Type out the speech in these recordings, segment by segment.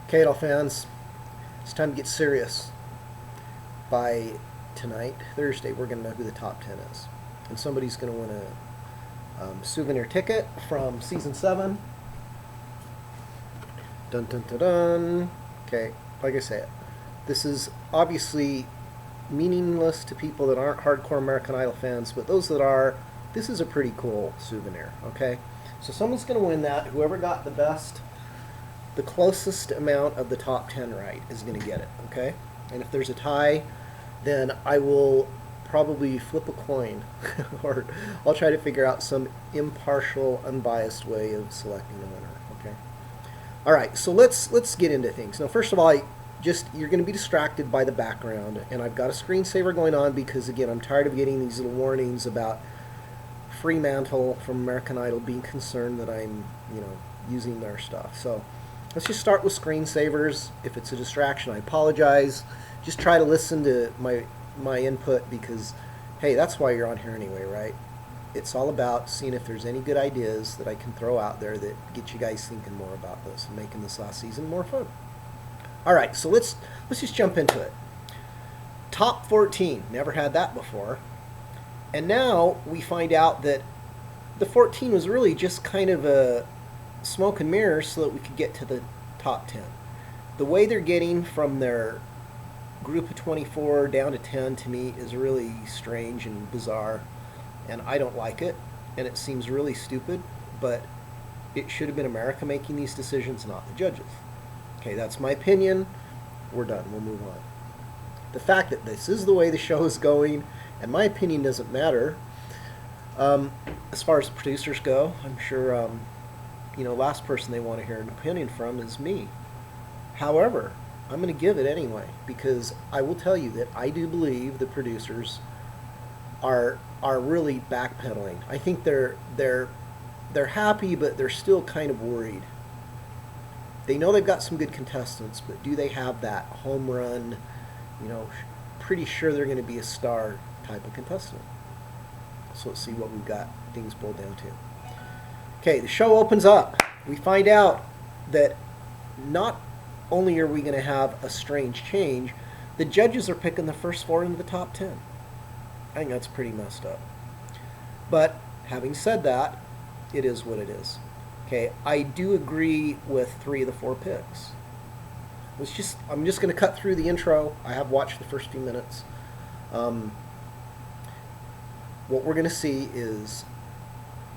Okay, all fans, it's time to get serious. By tonight, Thursday, we're going to know who the top 10 is. And somebody's going to win a souvenir ticket from Season 7. Dun dun dun dun. Okay, like I said, this is obviously meaningless to people that aren't hardcore American Idol fans, but those that are, this is a pretty cool souvenir, okay? So someone's going to win that. Whoever got the closest amount of the top 10 right is going to get it, okay? And if there's a tie, then I will probably flip a coin or I'll try to figure out some impartial, unbiased way of selecting the winner, okay? All right, so let's get into things. Now, first of all, you're going to be distracted by the background, and I've got a screensaver going on because, again, I'm tired of getting these little warnings about Fremantle from American Idol being concerned that I'm, using their stuff. So let's just start with screensavers. If it's a distraction, I apologize. Just try to listen to my input because, hey, that's why you're on here anyway, right? It's all about seeing if there's any good ideas that I can throw out there that get you guys thinking more about this and making this last season more fun. All right, so let's just jump into it. Top 14, never had that before. And now we find out that the 14 was really just kind of a smoke and mirrors so that we could get to the top 10. The way they're getting from their group of 24 down to 10 to me is really strange and bizarre, and I don't like it, and it seems really stupid, but it should have been America making these decisions, not the judges. Okay, that's my opinion. We're done. We'll move on. The fact that this is the way the show is going, and my opinion doesn't matter, as far as the producers go, I'm sure, last person they want to hear an opinion from is me. However, I'm going to give it anyway, because I will tell you that I do believe the producers are really backpedaling. I think they're happy, but they're still kind of worried. They know they've got some good contestants, but do they have that home run, pretty sure they're going to be a star type of contestant? So let's see what we've got things boiled down to. Okay, the show opens up. We find out that not only are we going to have a strange change, the judges are picking the first 4 into the top 10. I think that's pretty messed up. But having said that, it is what it is. Okay, I do agree with 3 of the 4 picks. I'm just going to cut through the intro. I have watched the first few minutes. What we're going to see is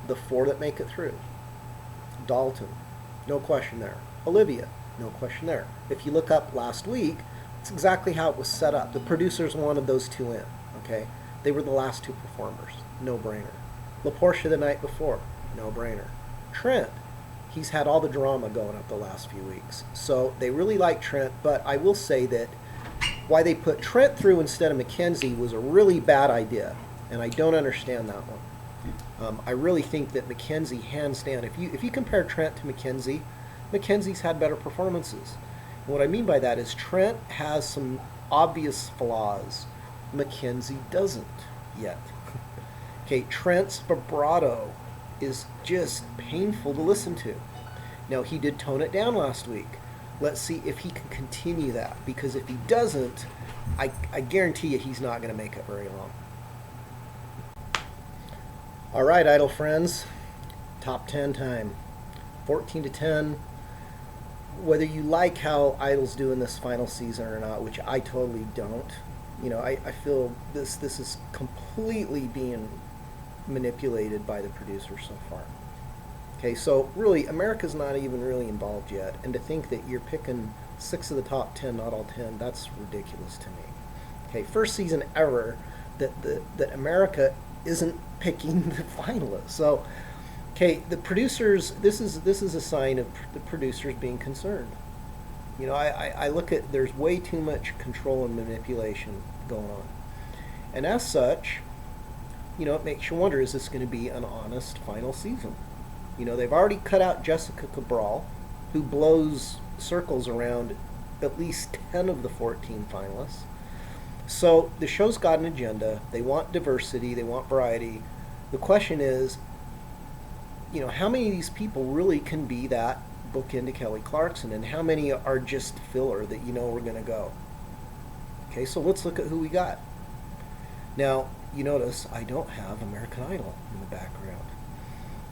the 4 that make it through. Dalton, no question there. Olivia, no question there. If you look up last week, it's exactly how it was set up. The producers wanted those 2 in. Okay, they were the last 2 performers. No brainer. Porscha the night before. No brainer. Trent, he's had all the drama going up the last few weeks. So they really like Trent, but I will say that why they put Trent through instead of Mackenzie was a really bad idea, and I don't understand that one. I really think that Mackenzie, hands down, if you compare Trent to Mackenzie, Mackenzie's had better performances. And what I mean by that is Trent has some obvious flaws. Mackenzie doesn't yet. Okay, Trent's vibrato is just painful to listen to. Now, he did tone it down last week. Let's see if he can continue that, because if he doesn't, I guarantee you he's not going to make it very long. All right, Idol friends, top 10 time. 14 to 10. Whether you like how Idol's doing this final season or not, which I totally don't, I feel this is completely being manipulated by the producers so far. Okay, so really, America's not even really involved yet, and to think that you're picking 6 of the top 10, not all 10, that's ridiculous to me. Okay, first season ever that America isn't picking the finalists. So, okay, the producers, this is a sign of the producers being concerned. I look at, there's way too much control and manipulation going on. And as such, it makes you wonder, is this going to be an honest final season? They've already cut out Jessica Cabral, who blows circles around at least 10 of the 14 finalists. So the show's got an agenda. They want diversity. They want variety. The question is, how many of these people really can be that bookend to Kelly Clarkson, and how many are just filler that you know are going to go. Okay, so let's look at who we got. Now, you notice I don't have American Idol in the background,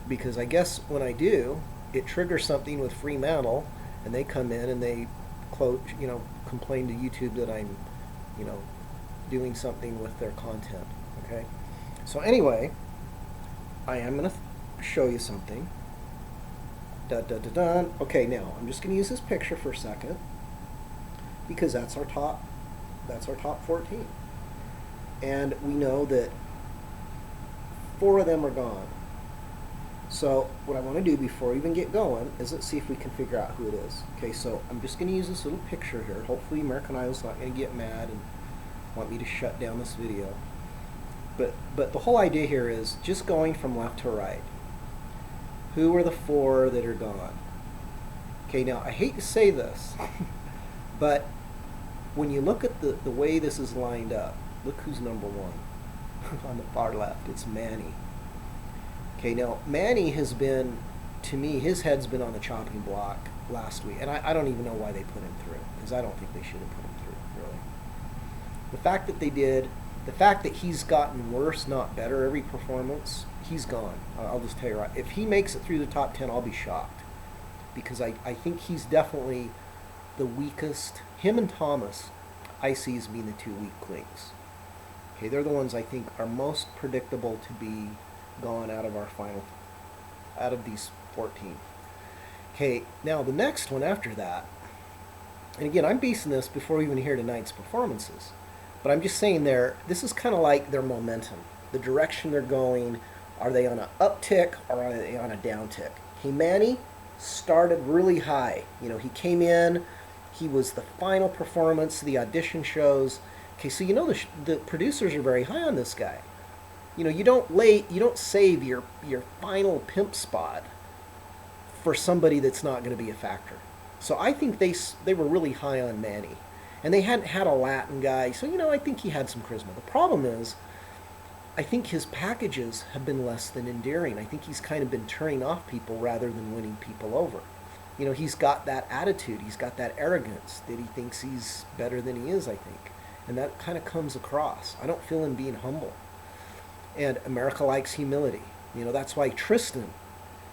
because I guess when I do, it triggers something with Fremantle, and they come in and they complain to YouTube that I'm, doing something with their content. Okay, so anyway, I am going to show you something. Okay, now I'm just going to use this picture for a second, because that's our top 14, and we know that 4 of them are gone. So what I want to do before we even get going is let's see if we can figure out who it is. Okay, so I'm just going to use this little picture here. Hopefully American Idol's not going to get mad and want me to shut down this video. But the whole idea here is just going from left to right. Who are the 4 that are gone? Okay, now I hate to say this, but when you look at the way this is lined up, look who's number 1 on the far left. It's Manny. Okay, now Manny has been, to me, his head's been on the chopping block last week, and I don't even know why they put him through, because I don't think they should have put him through, really. The fact that they did, the fact that he's gotten worse, not better, every performance, he's gone. I'll just tell you right. If he makes it through the top 10, I'll be shocked, because I think he's definitely the weakest. Him and Thomas, I see as being the 2 weak links. Okay, they're the ones I think are most predictable to be gone out of our final, out of these 14. Okay, now the next one after that, and again, I'm basing this before we even hear tonight's performances, but I'm just saying this is kind of like their momentum, the direction they're going. Are they on an uptick or are they on a downtick? Okay, Manny started really high. He came in, he was the final performance, the audition shows. Okay, so the producers are very high on this guy. You don't save your final pimp spot for somebody that's not going to be a factor. So I think they were really high on Manny, and they hadn't had a Latin guy, so I think he had some charisma. The problem is, I think his packages have been less than endearing. I think he's kind of been turning off people rather than winning people over. He's got that attitude, he's got that arrogance that he thinks he's better than he is, I think, and that kind of comes across. I don't feel him being humble. And America likes humility. That's why Tristan,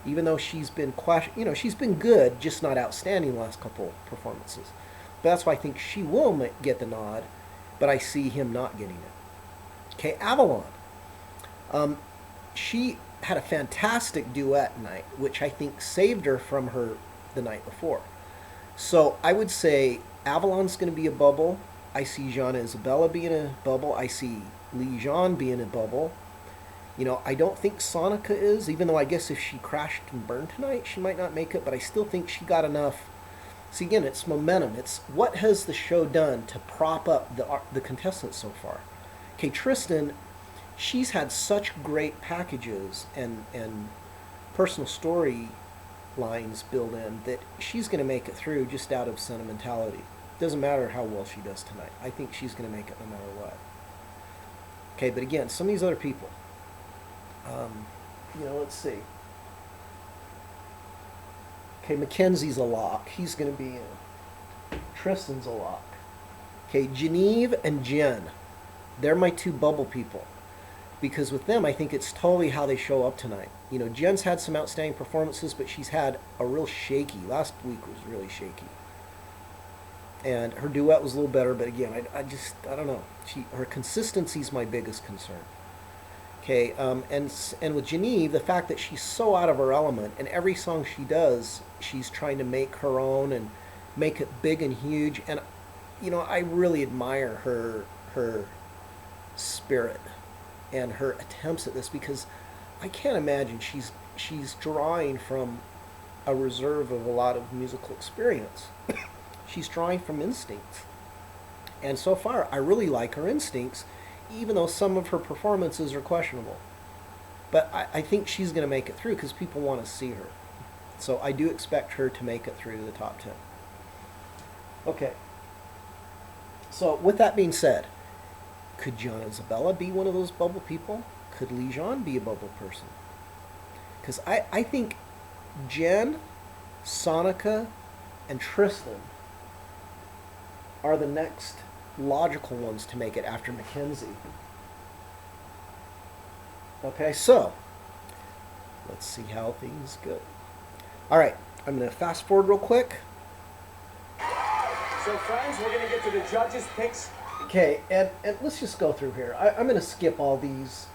even though she's been she's been good, just not outstanding the last couple performances. But that's why I think she will get the nod, but I see him not getting it. Okay, Avalon. She had a fantastic duet night, which I think saved her from her the night before. So I would say Avalon's going to be a bubble. I see Gianna Isabella being a bubble. I see Lee Jean being a bubble. I don't think Sonika is, even though I guess if she crashed and burned tonight, she might not make it, but I still think she got enough. See, again, it's momentum. It's what has the show done to prop up the contestants so far. Okay, Tristan, she's had such great packages and personal story lines built in that she's going to make it through just out of sentimentality. Doesn't matter how well she does tonight. I think she's going to make it no matter what. Okay, but again, some of these other people. Let's see. Okay, Mackenzie's a lock. He's going to be in. Tristan's a lock. Okay, Jeneve and Jenn. They're my 2 bubble people. Because with them, I think it's totally how they show up tonight. Jenn's had some outstanding performances, but she's had a real shaky. Last week was really shaky. And her duet was a little better, but again, I don't know. Her consistency's my biggest concern. Okay, and with Jeneve, the fact that she's so out of her element, and every song she does, she's trying to make her own and make it big and huge. And I really admire her spirit and her attempts at this, because I can't imagine she's drawing from a reserve of a lot of musical experience. She's drawing from instincts. And so far, I really like her instincts, even though some of her performances are questionable. But I think she's going to make it through because people want to see her. So I do expect her to make it through to the top 10. Okay. So with that being said, could Gianna Isabella be one of those bubble people? Could Lee Jean be a bubble person? Because I think Jenn Sonika and Tristan are the next logical ones to make it after Mackenzie. Okay, so let's see how things go. All right, I'm going to fast forward real quick. So, friends, we're going to get to the judges' picks. Okay, and let's just go through here. I'm going to skip all these,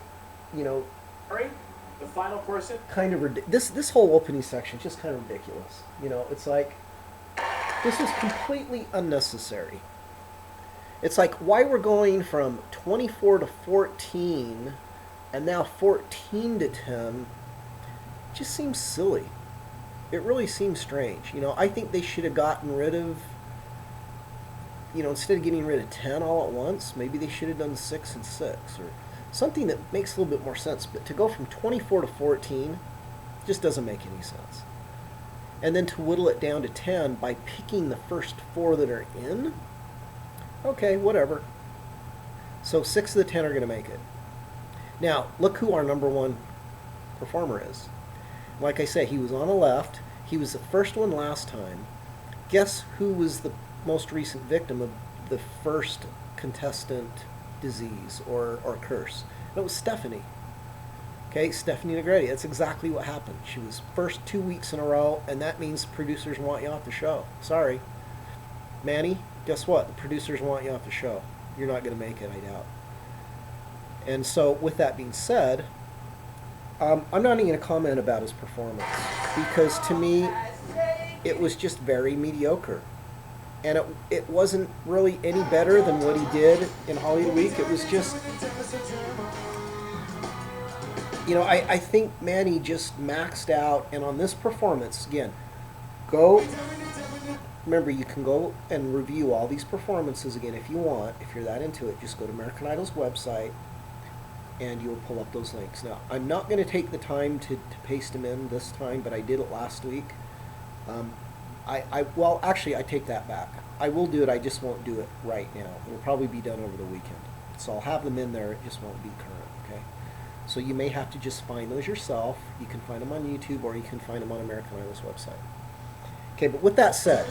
you know. The final person. Kind of this whole opening section is just kind of ridiculous. You know, it's like this is completely unnecessary. It's like why we're going from 24 to 14 and now 14 to 10 just seems silly. It really seems strange. You know, I think they should have gotten rid of, you know, instead of getting rid of 10 all at once, maybe they should have done 6 and 6 or something that makes a little bit more sense. But to go from 24 to 14 just doesn't make any sense. And then to whittle it down to 10 by picking the first 4 that are in, okay, whatever. So 6 of the 10 are going to make it. Now, look who our number 1 performer is. Like I said, he was on the left. He was the first one last time. Guess who was the most recent victim of the first contestant disease or curse? And it was Stephanie. Okay, Stephanie Negretti. That's exactly what happened. She was first 2 weeks in a row, and that means producers want you off the show. Sorry. Manny, guess what? The producers want you off the show. You're not going to make it, I doubt. And so, with that being said, I'm not even going to comment about his performance because to me, it was just very mediocre. And it wasn't really any better than what he did in Hollywood Week. It was just, you know, I think Manny just maxed out. And on this performance, again, remember, you can go and review all these performances again if you want. If you're that into it, just go to American Idol's website and you'll pull up those links. Now, I'm not going to take the time to paste them in this time, but I did it last week. Well, actually, I take that back. I will do it, I just won't do it right now. It'll probably be done over the weekend. So I'll have them in there, it just won't be current, okay? So you may have to just find those yourself. You can find them on YouTube or you can find them on American Idol's website. Okay, but with that said,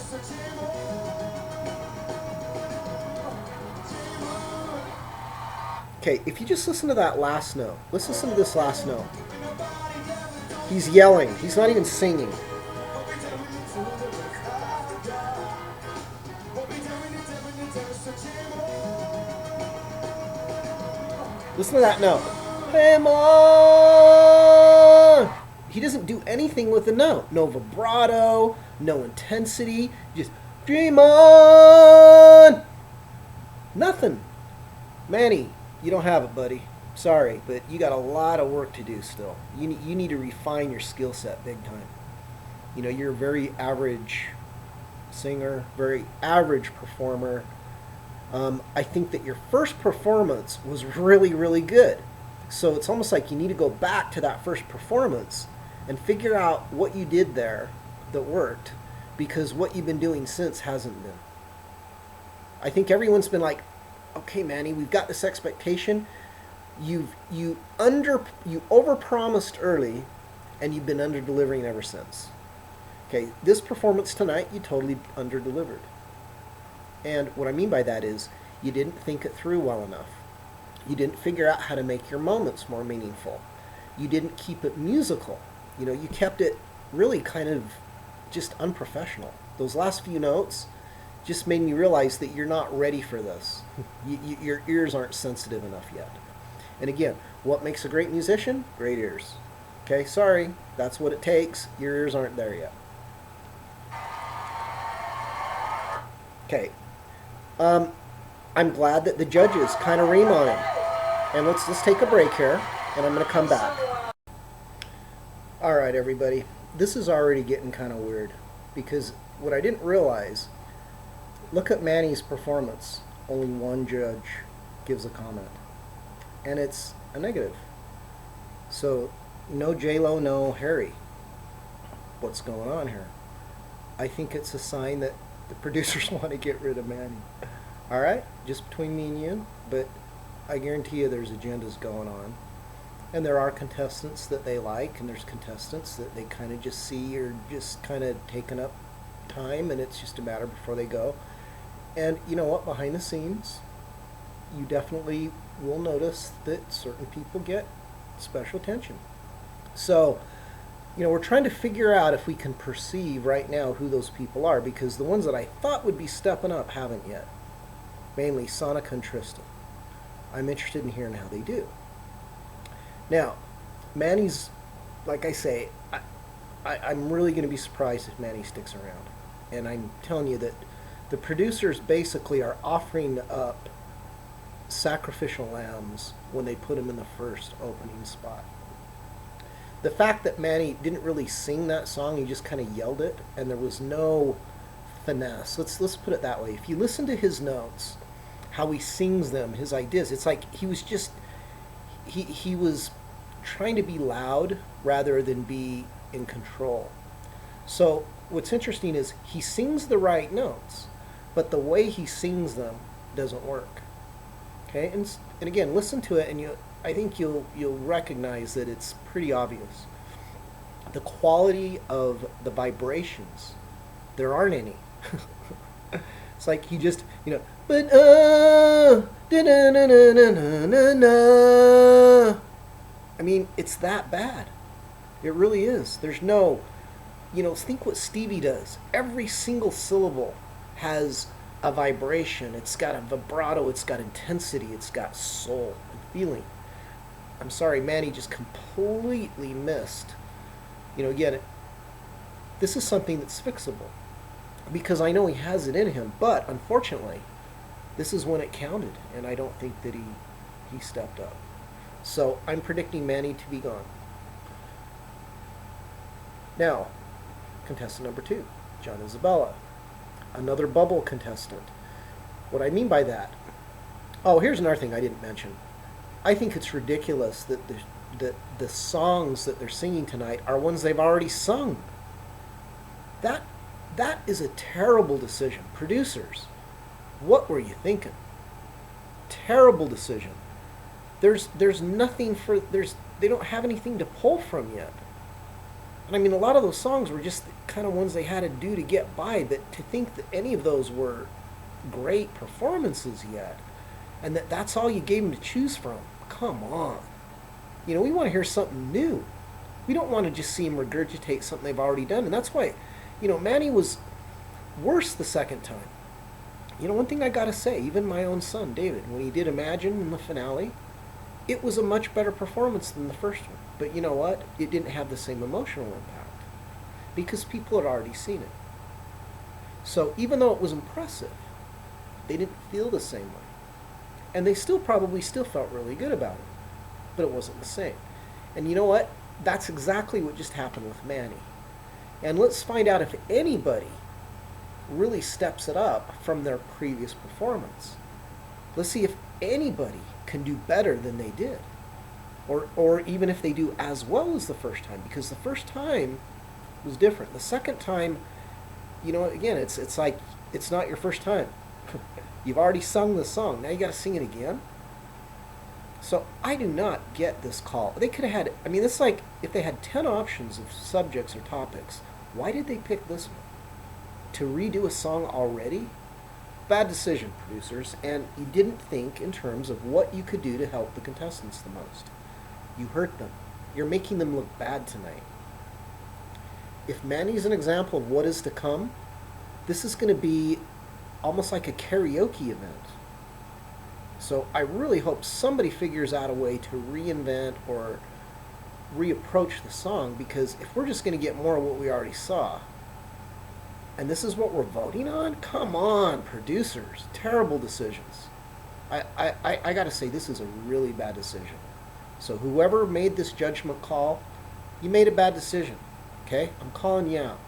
okay, if you just listen to that last note, let's listen to this last note. He's yelling, he's not even singing. Listen to that note. Hey, on! He doesn't do anything with the note. No vibrato, no intensity, just dream on! Nothing. Manny, you don't have it, buddy. Sorry, but you got a lot of work to do still. You need to refine your skill set big time. You know, you're a very average singer, very average performer. I think that your first performance was really, really good. So it's almost like you need to go back to that first performance and figure out what you did there that worked, because what you've been doing since hasn't been. I think everyone's been like, okay, Manny, we've got this expectation. You overpromised early, and you've been under-delivering ever since. Okay, this performance tonight, you totally under-delivered. And what I mean by that is you didn't think it through well enough. You didn't figure out how to make your moments more meaningful. You didn't keep it musical. You know, you kept it really kind of just unprofessional. Those last few notes just made me realize that you're not ready for this. Your ears aren't sensitive enough yet. And again, what makes a great musician? Great ears. Okay, sorry, that's what it takes. Your ears aren't there yet. Okay. I'm glad that the judges kind of ream on him. And let's take a break here, and I'm going to come back. All right, everybody. This is already getting kind of weird, because what I didn't realize, look at Manny's performance. Only one judge gives a comment, and it's a negative. So, no J-Lo, no Harry. What's going on here? I think it's a sign that the producers want to get rid of Manny. All right, just between me and you, but I guarantee you there's agendas going on. And there are contestants that they like, and there's contestants that they kind of just see are just kind of taking up time, and it's just a matter before they go. And you know what? Behind the scenes, you definitely will notice that certain people get special attention. So, we're trying to figure out if we can perceive right now who those people are, because the ones that I thought would be stepping up haven't yet. Mainly Sonika and Tristan. I'm interested in hearing how they do. Now, Manny's, like I say, I'm really going to be surprised if Manny sticks around. And I'm telling you that the producers basically are offering up sacrificial lambs when they put him in the first opening spot. The fact that Manny didn't really sing that song, he just kind of yelled it, and there was no finesse. Let's put it that way. If you listen to his notes, how he sings them, his ideas, it's like he was just he was trying to be loud rather than be in control. So what's interesting is he sings the right notes, but the way he sings them doesn't work. Okay, and again, listen to it, and I think you'll recognize that it's pretty obvious. The quality of the vibrations, there aren't any. It's like he just, but I mean, it's that bad. It really is. There's no, think what Stevie does. Every single syllable has a vibration. It's got a vibrato. It's got intensity. It's got soul and feeling. I'm sorry, Manny just completely missed. Again, this is something that's fixable, because I know he has it in him, but unfortunately, this is when it counted, and I don't think that he stepped up. So I'm predicting Manny to be gone. Now, contestant number 2, Gianna Isabella, another bubble contestant. What I mean by that, here's another thing I didn't mention. I think it's ridiculous that the songs that they're singing tonight are ones they've already sung. That is a terrible decision. Producers, what were you thinking? Terrible decision. There's nothing they don't have anything to pull from yet. And I mean, a lot of those songs were just the kind of ones they had to do to get by, that to think that any of those were great performances yet, and that's all you gave them to choose from. Come on. We want to hear something new. We don't want to just see them regurgitate something they've already done. And that's why, Manny was worse the second time. One thing I got to say, even my own son, David, when he did Imagine in the finale, it was a much better performance than the first one. But you know what? It didn't have the same emotional impact, because people had already seen it. So even though it was impressive, they didn't feel the same way. And they probably still felt really good about it, but it wasn't the same. And you know what? That's exactly what just happened with Manny. And let's find out if anybody really steps it up from their previous performance. Let's see if anybody can do better than they did, or even if they do as well as the first time, because the first time was different. The second time, again, it's like it's not your first time. You've already sung the song. Now you got to sing it again. So I do not get this call. They could have had, it's like if they had 10 options of subjects or topics, why did they pick this one? To redo a song already? Bad decision, producers. And you didn't think in terms of what you could do to help the contestants the most. You hurt them. You're making them look bad tonight. If Manny's an example of what is to come, this is going to be almost like a karaoke event. So I really hope somebody figures out a way to reinvent or reapproach the song, because if we're just going to get more of what we already saw, and this is what we're voting on, come on, producers. Terrible decisions. I got to say, this is a really bad decision. So whoever made this judgment call, you made a bad decision. Okay? I'm calling you out.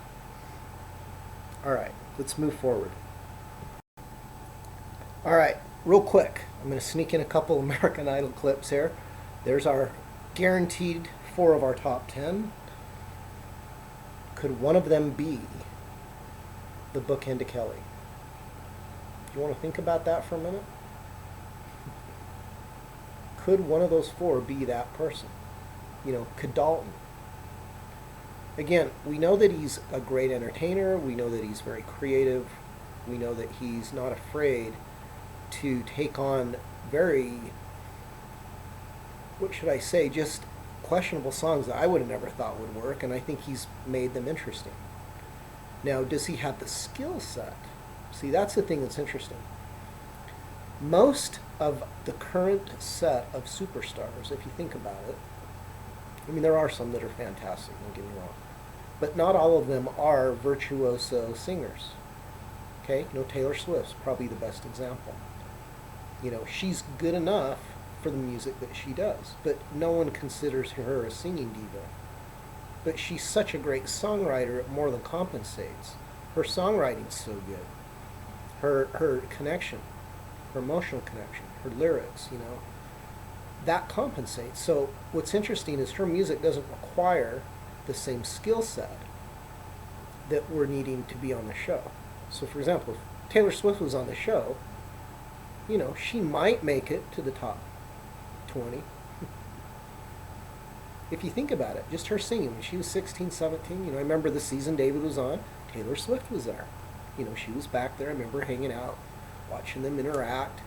All right, let's move forward. All right, real quick, I'm going to sneak in a couple American Idol clips here. There's our guaranteed 4 of our top 10. Could one of them be the bookend to Kelly? Do you want to think about that for a minute? Could one of those 4 be that person? could Dalton. Again, we know that he's a great entertainer. We know that he's very creative. We know that he's not afraid to take on very, what should I say, just questionable songs that I would have never thought would work, and I think he's made them interesting. Now, does he have the skill set? See, that's the thing that's interesting. Most of the current set of superstars, if you think about it, I mean, there are some that are fantastic, don't get me wrong, but not all of them are virtuoso singers. Okay, Taylor Swift's probably the best example. She's good enough for the music that she does, but no one considers her a singing diva. But she's such a great songwriter, it more than compensates. Her songwriting's so good. Her connection, her emotional connection, her lyrics, that compensates. So what's interesting is her music doesn't require the same skill set that we're needing to be on the show. So for example, if Taylor Swift was on the show, she might make it to the top 20. If you think about it, just her singing, when she was 16, 17, I remember the season David was on, Taylor Swift was there. She was back there. I remember hanging out, watching them interact,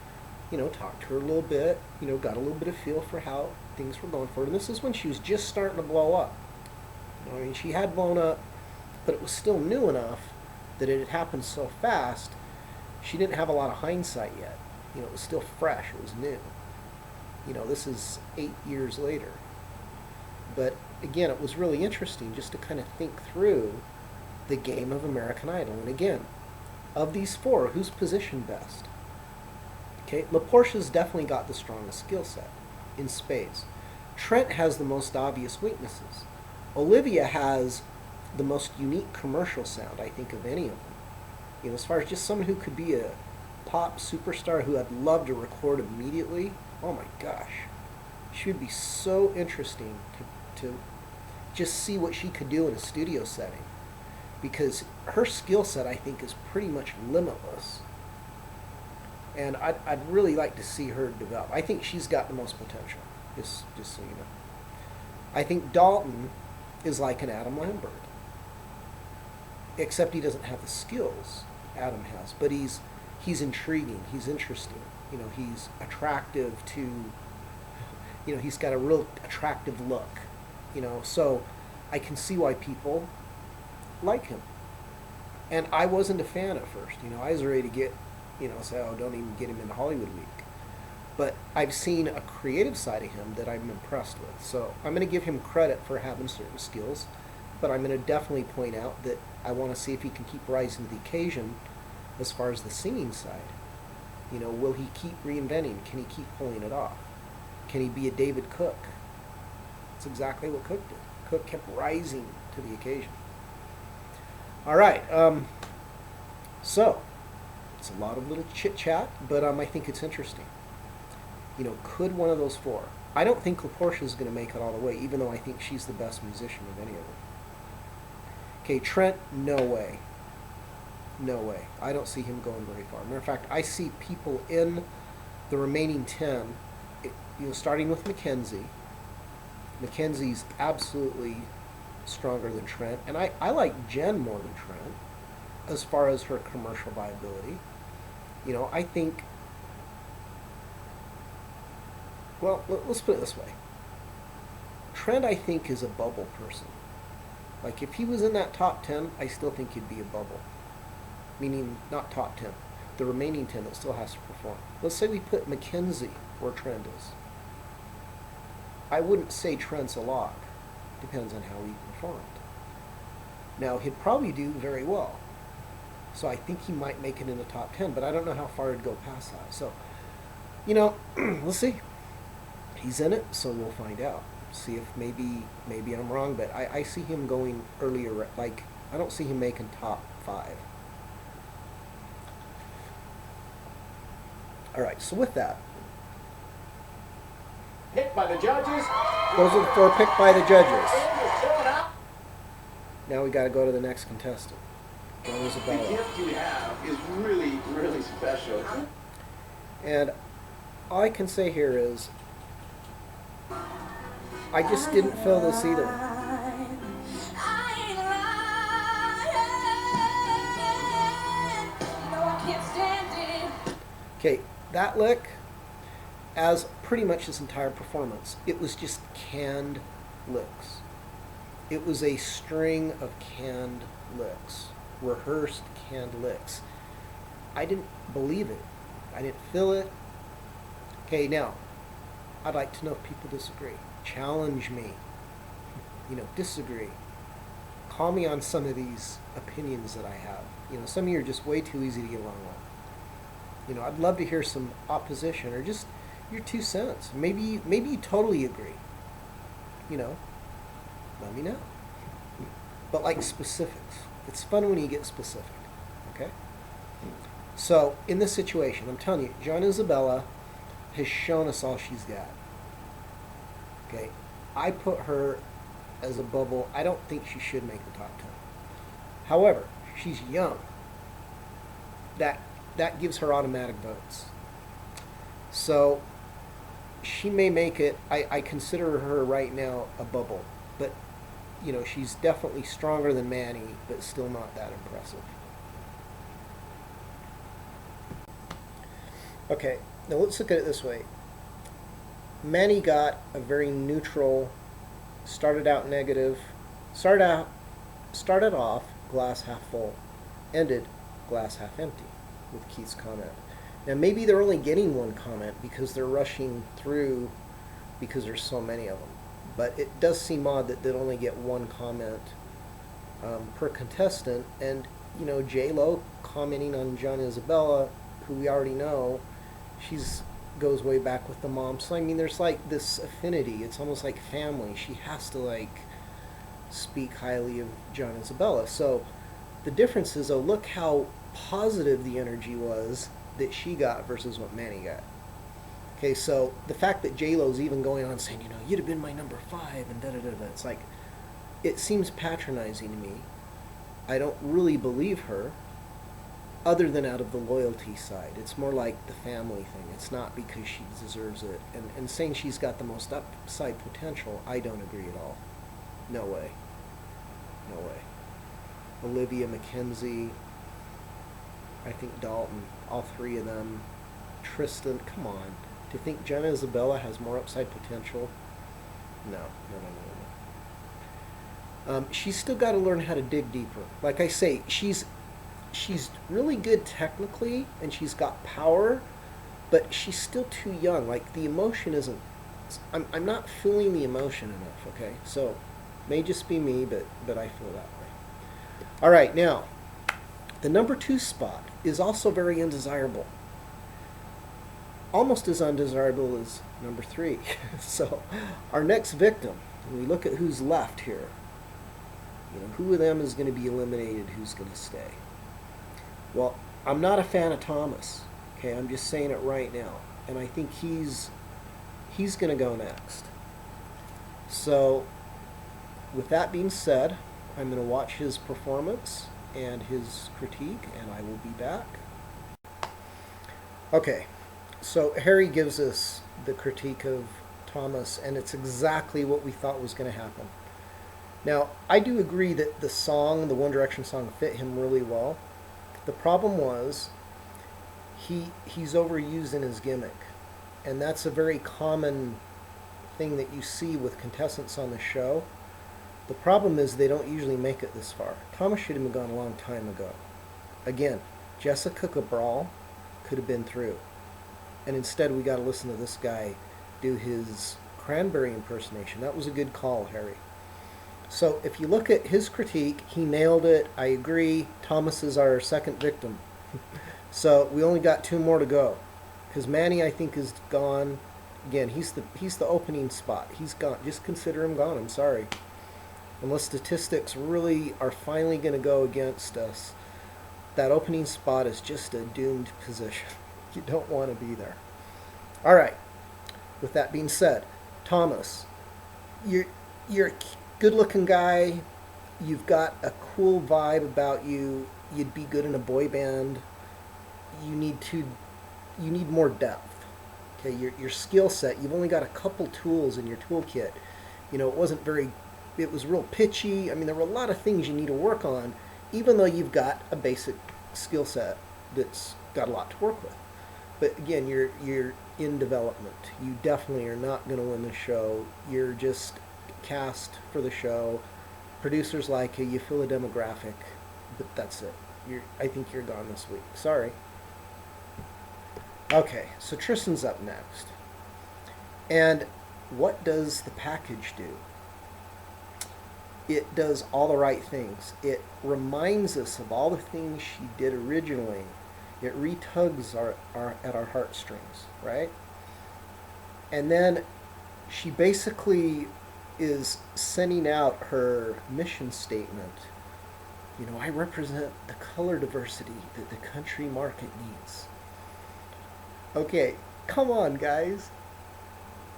talked to her a little bit, got a little bit of feel for how things were going for her. And this is when she was just starting to blow up. She had blown up, but it was still new enough that it had happened so fast, she didn't have a lot of hindsight yet. It was still fresh, it was new. This is 8 years later. But again, it was really interesting just to kind of think through the game of American Idol. And again, of these four, who's positioned best? Okay, Porscha's definitely got the strongest skill set in spades. Trent has the most obvious weaknesses. Olivia has the most unique commercial sound, I think, of any of them. As far as just someone who could be a pop superstar who I'd love to record immediately, oh my gosh. She would be so interesting to just see what she could do in a studio setting. Because her skill set, I think, is pretty much limitless. And I'd really like to see her develop. I think she's got the most potential, just so you know. I think Dalton is like an Adam Lambert. Except he doesn't have the skills Adam has. But he's intriguing, he's interesting. He's attractive to, he's got a real attractive look. So I can see why people like him. And I wasn't a fan at first. I was ready to get, say, oh, don't even get him into Hollywood Week. But I've seen a creative side of him that I'm impressed with. So I'm going to give him credit for having certain skills, but I'm going to definitely point out that I want to see if he can keep rising to the occasion as far as the singing side. Will he keep reinventing? Can he keep pulling it off? Can he be a David Cook? That's exactly what Cook did. Cook kept rising to the occasion. All right, so it's a lot of little chit-chat, but I think it's interesting. Could one of those four? I don't think Porscha is going to make it all the way, even though I think she's the best musician of any of them. Okay, Trent, no way. No way. I don't see him going very far. Matter of fact, I see people in the remaining 10, starting with Mackenzie. Mackenzie's absolutely stronger than Trent. And I like Jenn more than Trent as far as her commercial viability. I think, well, let's put it this way. Trent, I think, is a bubble person. Like, if he was in that top 10, I still think he'd be a bubble. Meaning, not top 10. The remaining 10 that still has to perform. Let's say we put Mackenzie where Trent is. I wouldn't say Trent's a lock. Depends on how he performed. Now, he'd probably do very well. So I think he might make it in the top 10, but I don't know how far it'd go past that. So, we'll see. He's in it, so we'll find out. See if maybe I'm wrong, but I see him going earlier. Like, I don't see him making top 5. All right, so with that, Picked by the judges. those are the 4 picked by the judges. Now we got to go to the next contestant, Gianna The Isabella. gift you have is really, really special. And all I can say here is, I just didn't feel this either. Okay, that lick, as pretty much his entire performance, it was just canned licks. It was a string of canned licks, rehearsed canned licks. I didn't believe it. I didn't feel it. Okay, now, I'd like to know if people disagree. Challenge me. Disagree. Call me on some of these opinions that I have. Some of you are just way too easy to get along with. I'd love to hear some opposition or just your 2 cents. Maybe you totally agree. Let me know. But like specifics. It's fun when you get specific. Okay? So, in this situation, I'm telling you, Gianna Isabella has shown us all she's got. Okay? I put her as a bubble. I don't think she should make the top 10. However, she's young. That gives her automatic votes. So, she may make it. I consider her right now a bubble. But, she's definitely stronger than Manny, but still not that impressive. Okay, now let's look at it this way. Manny got a very neutral, started out negative, started off glass half full, ended glass half empty with Keith's comment. Now maybe they're only getting 1 comment because they're rushing through because there's so many of them. But it does seem odd that they'd only get 1 comment per contestant. And, J-Lo commenting on Gianna Isabella, who we already know, goes way back with the mom. So, there's like this affinity. It's almost like family. She has to, speak highly of Gianna Isabella. So, the difference is, look how positive the energy was that she got versus what Manny got. Okay, so the fact that J-Lo's even going on saying, you'd have been my number 5 and da-da-da-da, it's like, it seems patronizing to me. I don't really believe her, other than out of the loyalty side. It's more like the family thing. It's not because she deserves it. And saying she's got the most upside potential, I don't agree at all. No way. No way. Olivia, Mackenzie, I think Dalton, all 3 of them, Tristan, come on. To think Gianna Isabella has more upside potential? No. She's still got to learn how to dig deeper. Like I say, she's really good technically, and she's got power, but she's still too young. Like, the emotion isn't... I'm not feeling the emotion enough, okay? So, may just be me, but I feel that way. All right, now, the number 2 spot is also very undesirable. Almost as undesirable as number 3. So, our next victim, when we look at who's left here, who of them is going to be eliminated, who's going to stay? Well, I'm not a fan of Thomas. Okay, I'm just saying it right now. And I think he's going to go next. So, with that being said, I'm going to watch his performance and his critique, and I will be back. Okay. So Harry gives us the critique of Thomas, and it's exactly what we thought was going to happen. Now, I do agree that the song, the One Direction song, fit him really well. The problem was he's overused in his gimmick, and that's a very common thing that you see with contestants on the show. The problem is they don't usually make it this far. Thomas should have been gone a long time ago. Again, Jessica Cabral could have been through. And instead we got to listen to this guy do his Cranberry impersonation. That was a good call, Harry. So if you look at his critique, he nailed it. I agree. Thomas is our second victim. So we only got 2 more to go. Because Manny, I think, is gone. Again, he's the opening spot. He's gone. Just consider him gone. I'm sorry. Unless statistics really are finally going to go against us, that opening spot is just a doomed position. You don't want to be there. All right. With that being said, Thomas, you're a good-looking guy. You've got a cool vibe about you. You'd be good in a boy band. You need more depth. Okay, your skill set. You've only got a couple tools in your toolkit. It wasn't very, it was real pitchy. I mean, there were a lot of things you need to work on, even though you've got a basic skill set that's got a lot to work with. But again, you're in development. You definitely are not going to win the show. You're just cast for the show. Producers like you. You fill a demographic, but that's it. I think you're gone this week. Sorry. Okay, so Tristan's up next. And what does the package do? It does all the right things. It reminds us of all the things she did originally. It retugs at our heartstrings, right? And then she basically is sending out her mission statement. I represent the color diversity that the country market needs. Okay, come on, guys.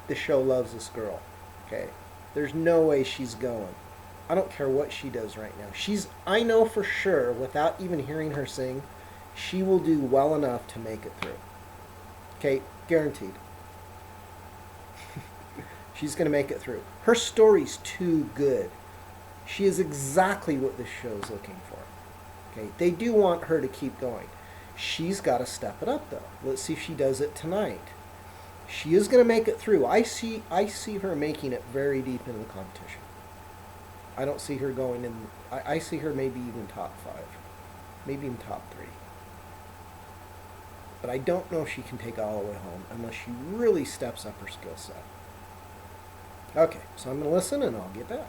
The show loves this girl. Okay, there's no way she's going. I don't care what she does right now. I know for sure, without even hearing her sing, she will do well enough to make it through. Okay, guaranteed. She's going to make it through. Her story's too good. She is exactly what this show's looking for. Okay, they do want her to keep going. She's got to step it up, though. Let's see if she does it tonight. She is going to make it through. I see her making it very deep into the competition. I don't see her going in. I see her maybe even top 5. Maybe even top 3. But I don't know if she can take it all the way home unless she really steps up her skill set. Okay, so I'm going to listen and I'll get back.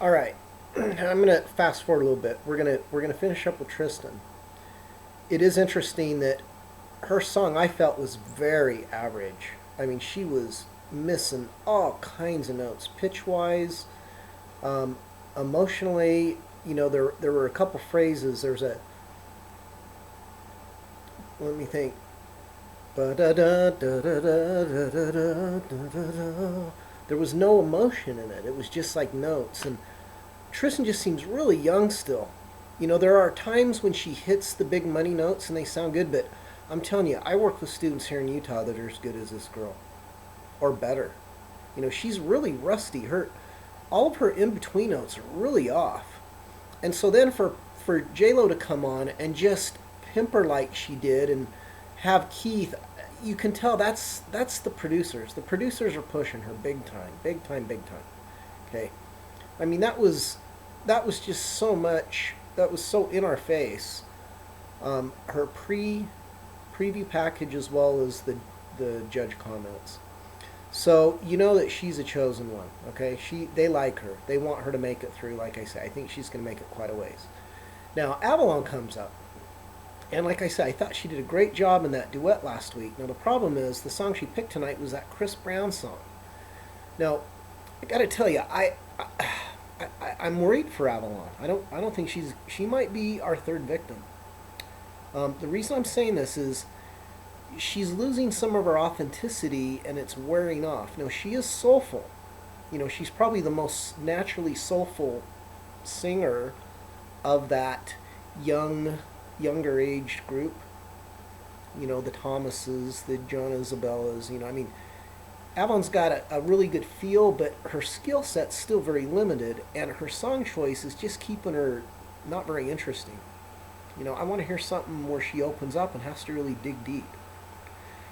All right, I'm going to fast forward a little bit. We're going to finish up with Tristan. It is interesting that her song I felt was very average. I mean, she was missing all kinds of notes, pitch-wise, emotionally. There were a couple phrases. Let me think. There was no emotion in it. It was just like notes. And Tristan just seems really young still. There are times when she hits the big money notes and they sound good, but I'm telling you, I work with students here in Utah that are as good as this girl, or better. She's really rusty. All of her in-between notes are really off. And so then for J-Lo to come on and just pimp her like she did and have Keith, you can tell that's the producers. The producers are pushing her big time, big time, big time. Okay, I mean that was just so much. That was so in our face. Her preview package as well as the judge comments. So that she's a chosen one. Okay, they like her. They want her to make it through. Like I say, I think she's going to make it quite a ways. Now Avalon comes up. And like I said, I thought she did a great job in that duet last week. Now the problem is the song she picked tonight was that Chris Brown song. Now, I got to tell you, I'm worried for Avalon. I don't think she might be our third victim. The reason I'm saying this is she's losing some of her authenticity and it's wearing off. Now she is soulful. She's probably the most naturally soulful singer of that younger aged group, the Thomases, the Gianna Isabellas, I mean, Avalon's got a really good feel, but her skill set's still very limited, and her song choice is just keeping her not very interesting. I want to hear something where she opens up and has to really dig deep.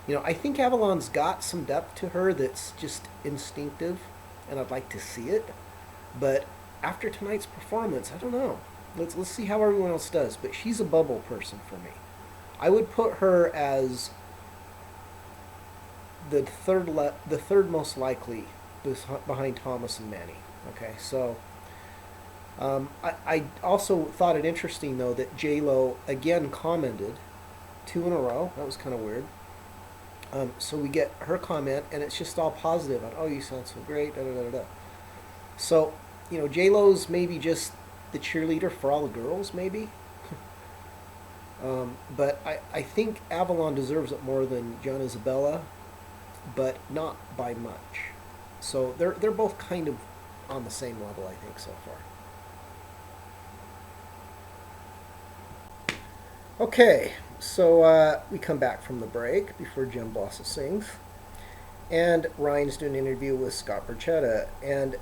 I think Avalon's got some depth to her that's just instinctive, and I'd like to see it, but after tonight's performance, I don't know. Let's see how everyone else does, but she's a bubble person for me. I would put her as the third most likely behind Thomas and Manny. Okay, so I also thought it interesting though that J-Lo again commented 2 in a row. That was kind of weird. So we get her comment and it's just all positive. Oh, you sound so great. Da, da, da, da. So J-Lo's maybe just the cheerleader for all the girls, maybe. But I think Avalon deserves it more than Gianna Isabella, but not by much. So they're both kind of on the same level, I think, so far. Okay, So we come back from the break before Jenn Blosil sings, and Ryan's doing an interview with Scott Borchetta. And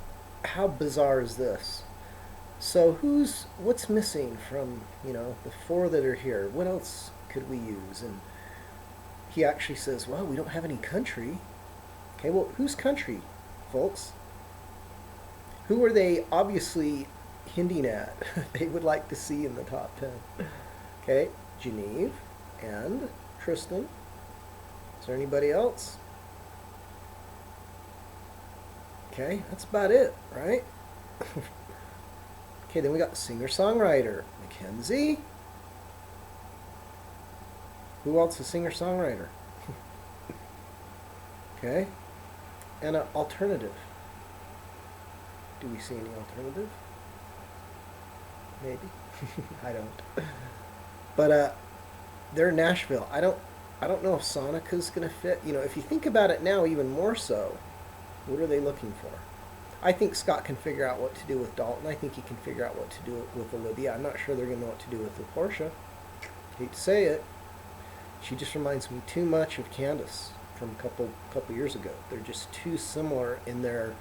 how bizarre is this? So what's missing from the four that are here? What else could we use? And he actually says, well, we don't have any country. Okay, well, who's country, folks? Who are they obviously hinting at they would like to see in the top 10? Okay, Jeneve and Tristan. Is there anybody else? Okay, that's about it, right? Okay, then we got singer-songwriter Mackenzie. Who else is singer-songwriter? Okay, and an alternative. Do we see any alternative? Maybe. I don't. But they're in Nashville. I don't know if Sonika's gonna fit. If you think about it now, even more so, what are they looking for? I think Scott can figure out what to do with Dalton. I think he can figure out what to do with Olivia. I'm not sure they're gonna know what to do with the Porscha. Hate to say it. She just reminds me too much of Candace from a couple years ago. They're just too similar in their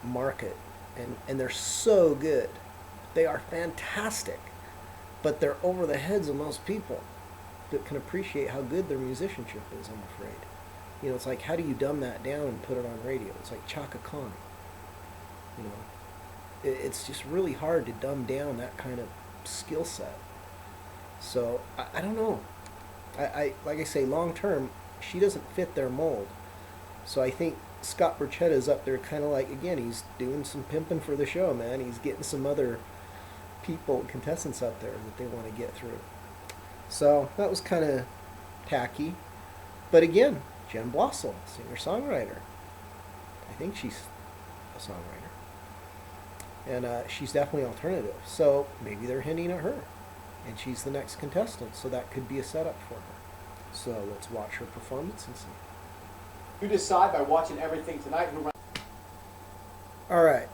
market, and they're so good. They are fantastic, but they're over the heads of most people that can appreciate how good their musicianship is, I'm afraid. It's like, how do you dumb that down and put it on radio? It's like Chaka Khan. It's just really hard to dumb down that kind of skill set. So, I don't know. I like I say, long term, she doesn't fit their mold. So I think Scott Borchetta is up there kind of like, again, he's doing some pimping for the show, man. He's getting some other people, contestants up there that they want to get through. So that was kind of tacky. But again, Jenn Blosil, singer-songwriter. I think she's a songwriter. And she's definitely alternative. So maybe they're hinting at her. And she's the next contestant. So that could be a setup for her. So let's watch her performance and see. You decide by watching everything tonight who runs. All right.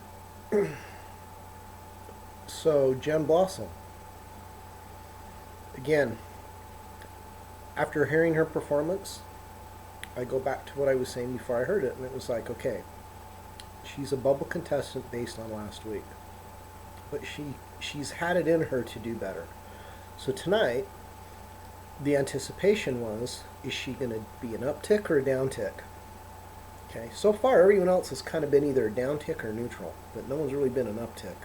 So Jenn Blosil. Again, after hearing her performance, I go back to what I was saying before I heard it, and it was like, okay, she's a bubble contestant based on last week, but she's had it in her to do better. So tonight, the anticipation was, is she going to be an uptick or a downtick? Okay, so far everyone else has kind of been either a downtick or neutral, but no one's really been an uptick.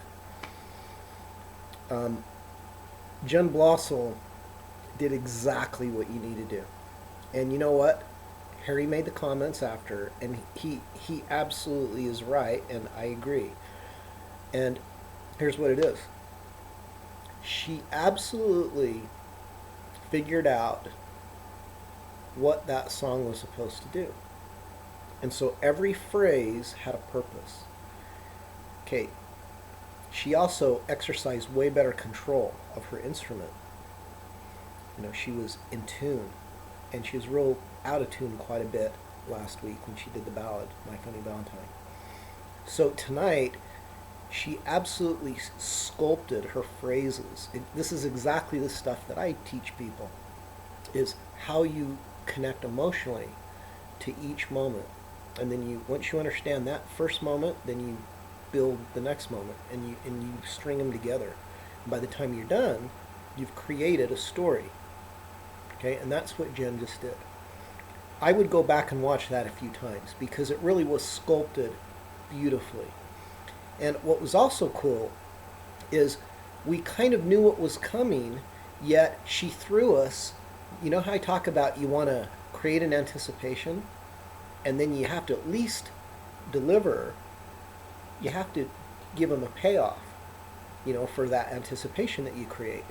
Jenn Blosil did exactly what you need to do. And you know what? Harry made the comments after, and he absolutely is right, and I agree. And here's what it is. She absolutely figured out what that song was supposed to do. And so every phrase had a purpose. Okay. She also exercised way better control of her instrument. She was in tune, and she was real out of tune quite a bit last week when she did the ballad, My Funny Valentine. So tonight, she absolutely sculpted her phrases. This is exactly the stuff that I teach people, is how you connect emotionally to each moment. And then once you understand that first moment, then you build the next moment, and you string them together. And by the time you're done, you've created a story. Okay, and that's what Jenn just did. I would go back and watch that a few times because it really was sculpted beautifully. And what was also cool is we kind of knew what was coming, yet she threw us. You know how I talk about you want to create an anticipation, and then you have to at least deliver. You have to give them a payoff, for that anticipation that you create.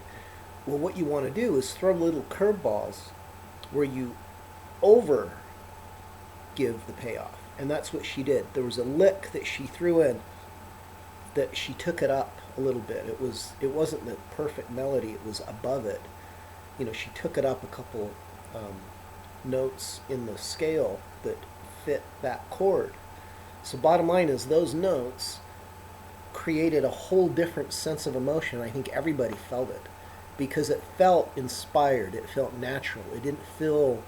Well, what you want to do is throw little curveballs where you over give the payoff. And that's what she did. There was a lick that she threw in that she took it up a little bit. It wasn't the perfect melody, it was above it. She took it up a couple notes in the scale that fit that chord. So bottom line is those notes created a whole different sense of emotion. I think everybody felt it. because it felt inspired. It felt natural. It didn't feel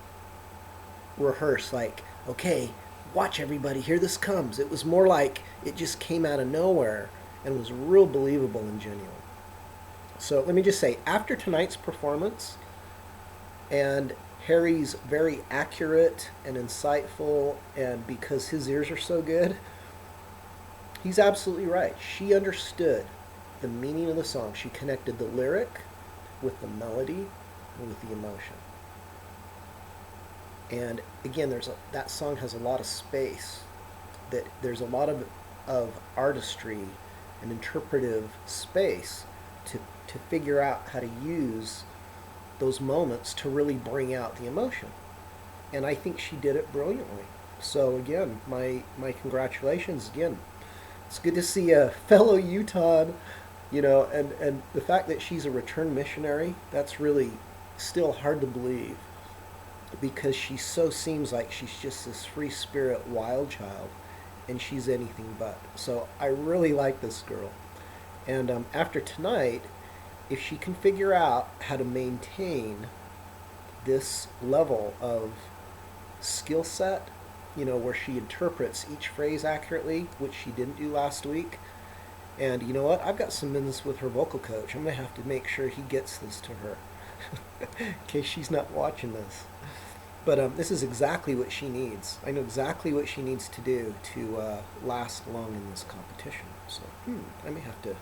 rehearsed, like, okay, watch everybody, here this comes. It was more like it just came out of nowhere and was real believable and genuine. So let me just say, after tonight's performance and Harry's very accurate and insightful, and because his ears are so good, he's absolutely right. She understood the meaning of the song. She connected the lyric with the melody and with the emotion. And again, that song has a lot of space. That there's a lot of artistry and interpretive space to figure out how to use those moments to really bring out the emotion. And I think she did it brilliantly. So again, my congratulations again. It's good to see a fellow Utah, and the fact that she's a returned missionary, that's really still hard to believe, because she so seems like she's just this free spirit wild child, and she's anything but. So I really like this girl. And after tonight, if she can figure out how to maintain this level of skill set, where she interprets each phrase accurately, which she didn't do last week. And you know what? I've got some business with her vocal coach. I'm going to have to make sure he gets this to her in case she's not watching this. But this is exactly what she needs. I know exactly what she needs to do to last long in this competition. So I may have to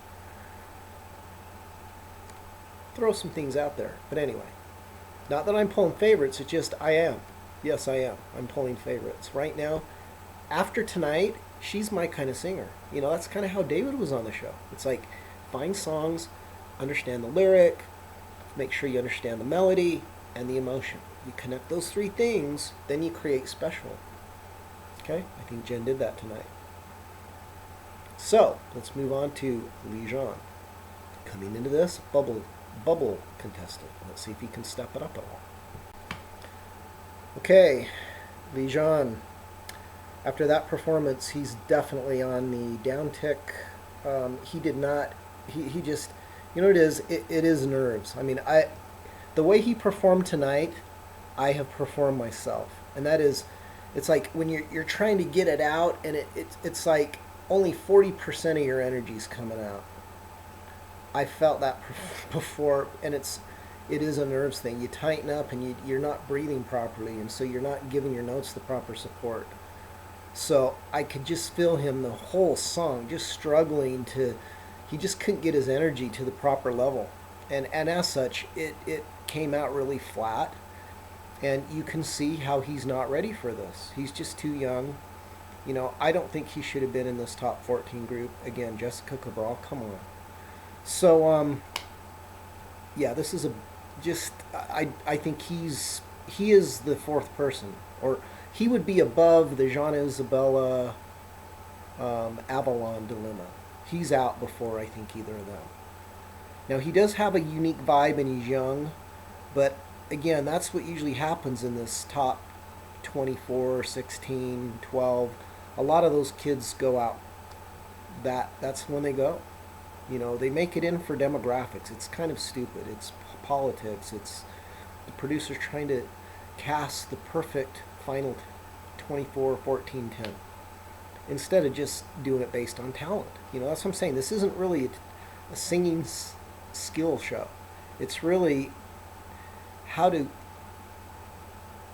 throw some things out there. But anyway, not that I'm pulling favorites, it's just I am. Yes, I am. I'm pulling favorites. Right now, after tonight, she's my kind of singer. That's kind of how David was on the show. It's like, find songs, understand the lyric, make sure you understand the melody and the emotion. You connect those three things, then you create special. Okay? I think Jen did that tonight. So, let's move on to Lijon. Coming into this, bubble contestant. Let's see if he can step it up at all. Okay, Lijon. After that performance, he's definitely on the downtick. He did not. He just. What it is? It is nerves. I mean, the way he performed tonight, I have performed myself, and that is, it's like when you're trying to get it out, and it's like only 40% of your energy's coming out. I felt that before, and it is a nerves thing. You tighten up, and you're not breathing properly, and so you're not giving your notes the proper support. So I could just feel him the whole song, just struggling he just couldn't get his energy to the proper level. And as such, it came out really flat. And you can see how he's not ready for this. He's just too young. I don't think he should have been in this top 14 group. Again, Jessica Cabral, come on. So, yeah, this is I think he is the fourth person, or he would be above the Gianna Isabella Avalon dilemma. He's out before, I think, either of them. Now, he does have a unique vibe and he's young, but again, that's what usually happens in this top 24, 16, 12. A lot of those kids go out. That's when they go. They make it in for demographics. It's kind of stupid. It's politics. It's the producers trying to cast the perfect final 24, 14, 10 instead of just doing it based on talent. That's what I'm saying. This isn't really a singing skill show. It's really how to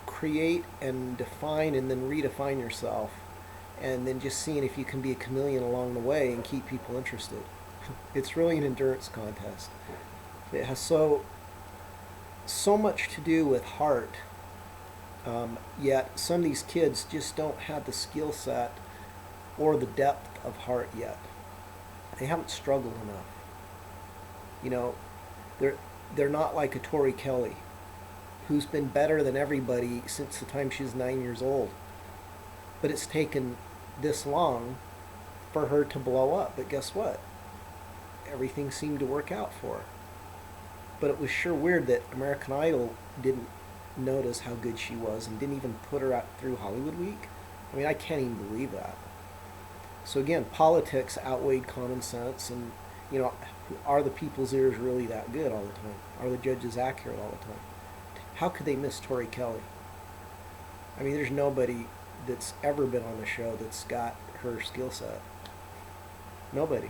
create and define and then redefine yourself, and then just seeing if you can be a chameleon along the way and keep people interested. It's really an endurance contest. It has so much to do with heart, yet some of these kids just don't have the skill set or the depth of heart yet. They haven't struggled enough. They're not like a Tori Kelly, who's been better than everybody since the time she was 9 years old. But it's taken this long for her to blow up. But guess what? Everything seemed to work out for her. But it was sure weird that American Idol didn't notice how good she was and didn't even put her out through Hollywood Week. I mean, I can't even believe that. So again, politics outweighed common sense, and You know, are the people's ears really that good all the time? Are the judges accurate all the time? How could they miss Tori Kelly? I mean, there's nobody that's ever been on the show that's got her skill set. Nobody.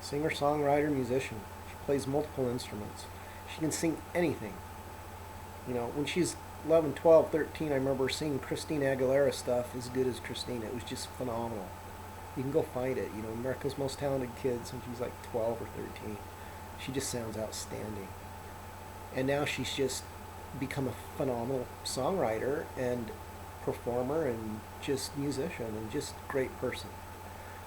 Singer, songwriter, musician. She plays multiple instruments. She can sing anything. You know, when she's 11, 12, 13, I remember seeing Christina Aguilera stuff as good as Christina. It was just phenomenal. You can go find it. You know, America's Most Talented Kids when she's like 12 or 13. She just sounds outstanding. And now she's just become a phenomenal songwriter and performer and just musician and just great person.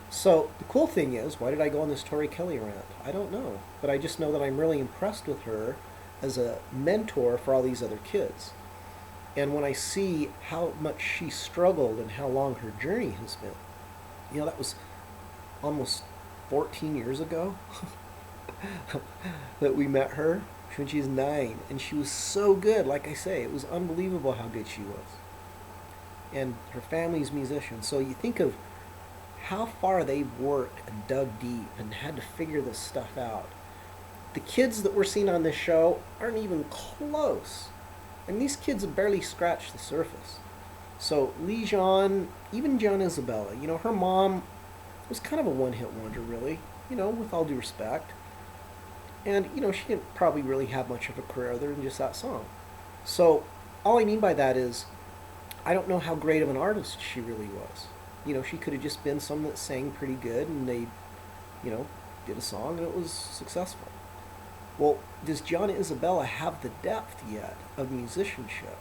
So the cool thing is, why did I go on this Tori Kelly rant? I don't know. But I just know that I'm really impressed with her as a mentor for all these other kids. And when I see how much she struggled and how long her journey has been, you know, that was almost 14 years ago that we met her when she was 9. And she was so good, like I say, it was unbelievable how good she was. And her family's musicians. So you think of how far they've worked and dug deep and had to figure this stuff out. The kids that we're seeing on this show aren't even close. And these kids have barely scratched the surface. So Lijon, even Gianna Isabella, you know, her mom was kind of a one-hit wonder, really, you know, with all due respect. And, you know, she didn't probably really have much of a career other than just that song. So all I mean by that is, I don't know how great of an artist she really was. You know, she could have just been someone that sang pretty good and they, you know, did a song and it was successful. Well, does Gianna Isabella have the depth yet of musicianship?